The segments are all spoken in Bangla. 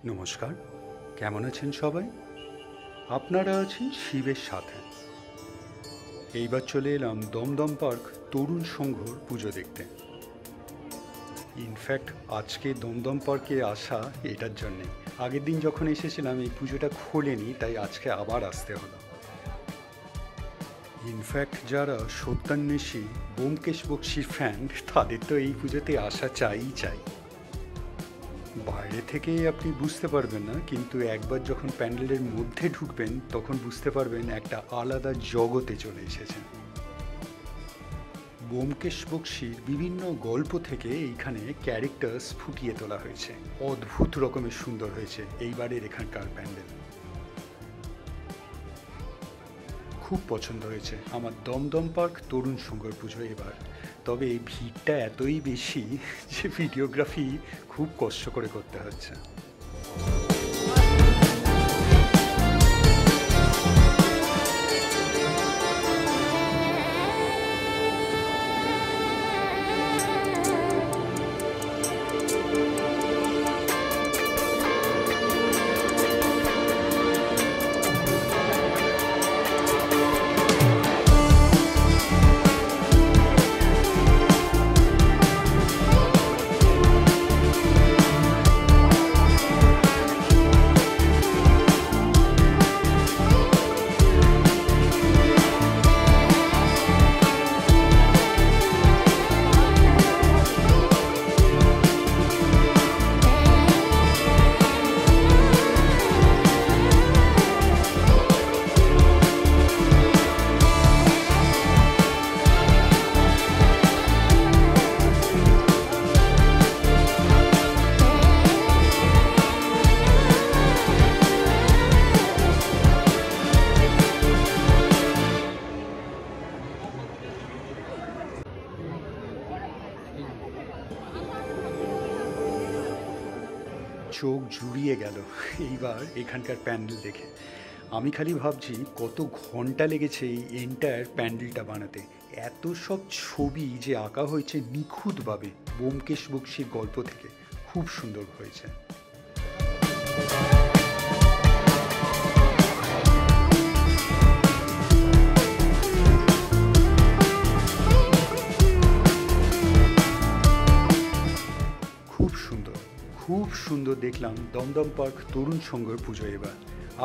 নমস্কার, কেমন আছেন সবাই? আপনারা আছেন শিবের সাথে। এইবার চলে এলাম দমদম পার্ক তরুণ সংঘর পুজো দেখতে। ইনফ্যাক্ট আজকে দমদম পার্কে আসা এটার জন্যে। আগের দিন যখন এসেছিলাম এই পুজোটা খোলেনি, তাই আজকে আবার আসতে হলো। ইনফ্যাক্ট যারা সত্যান্বেষী ব্যোমকেশ বক্সির ফ্যান, তাদের তো এই পুজোতে আসা চাই। বাইরে থেকে আপনি বুঝতে পারবেন না, কিন্তু একবার যখন প্যান্ডেলের মধ্যে ঢুকবেন তখন বুঝতে পারবেন একটা আলাদা জগতে চলে এসেছেন। ব্যোমকেশ বক্সির বিভিন্ন গল্প থেকে এইখানে ক্যারেক্টার্স ফুটিয়ে তোলা হয়েছে। অদ্ভুত রকমের সুন্দর হয়েছে এইবারের এখানকার প্যান্ডেল। খুব পছন্দ হয়েছে আমার দমদম পার্ক তরুণ সংঘর পুজো এবার। তবে এই ভিড়টা এতই বেশি যে ভিডিওগ্রাফি খুব কষ্ট করে করতে হচ্ছে। চোখ জুড়িয়ে গেল এইবার এখানকার প্যান্ডেল দেখে। আমি খালি ভাবছি কত ঘন্টা লেগেছে এই এন্টায়ার প্যান্ডেলটা বানাতে। এত সব ছবি যে আঁকা হয়েছে নিখুঁতভাবে ব্যোমকেশ বক্সির গল্প থেকে, খুব সুন্দর হয়েছে। খুব সুন্দর দেখলাম দমদম পার্ক তরুণ সংঘর পুজো এবার।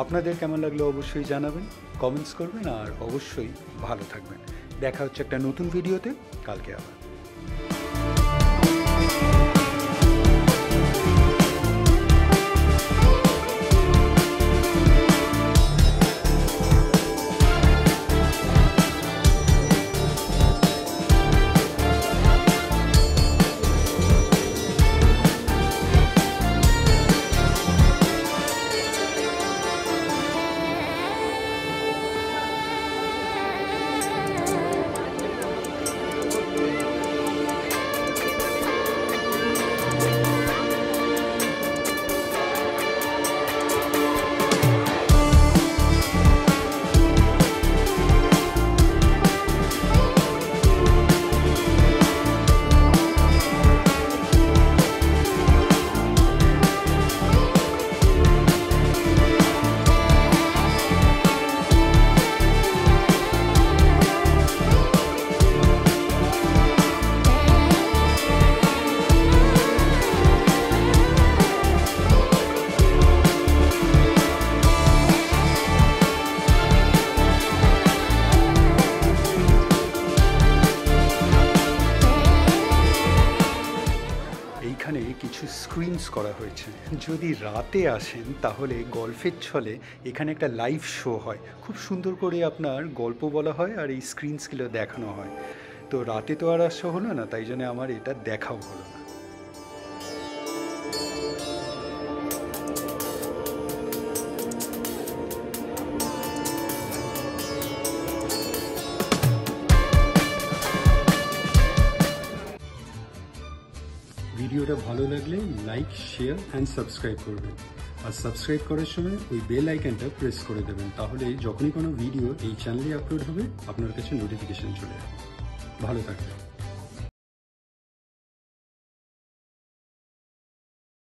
আপনাদের কেমন লাগলো অবশ্যই জানাবেন, কমেন্টস করবেন, আর অবশ্যই ভালো থাকবেন। দেখা হচ্ছে একটা নতুন ভিডিওতে কালকে আবার। এখানে কিছু স্ক্রিনস করা হয়েছে। যদি রাতে আসেন তাহলে গল্পের ছলে এখানে একটা লাইভ শো হয়, খুব সুন্দর করে আপনার গল্প বলা হয় আর এই স্ক্রিনসগুলো দেখানো হয়। তো রাতে তো আর আসা হলো না, তাই জন্য আমার এটা দেখাও হলো না। ভিডিওটা ভালো লাগলে লাইক, শেয়ার অ্যান্ড সাবস্ক্রাইব করবেন। আর সাবস্ক্রাইব করার সময় ওই বেল আইকনটা প্রেস করে দেবেন, তাহলে যখনই কোনো ভিডিও এই চ্যানেলে আপলোড হবে আপনার কাছে নোটিফিকেশন চলে যাবে। ভালো থাকবেন।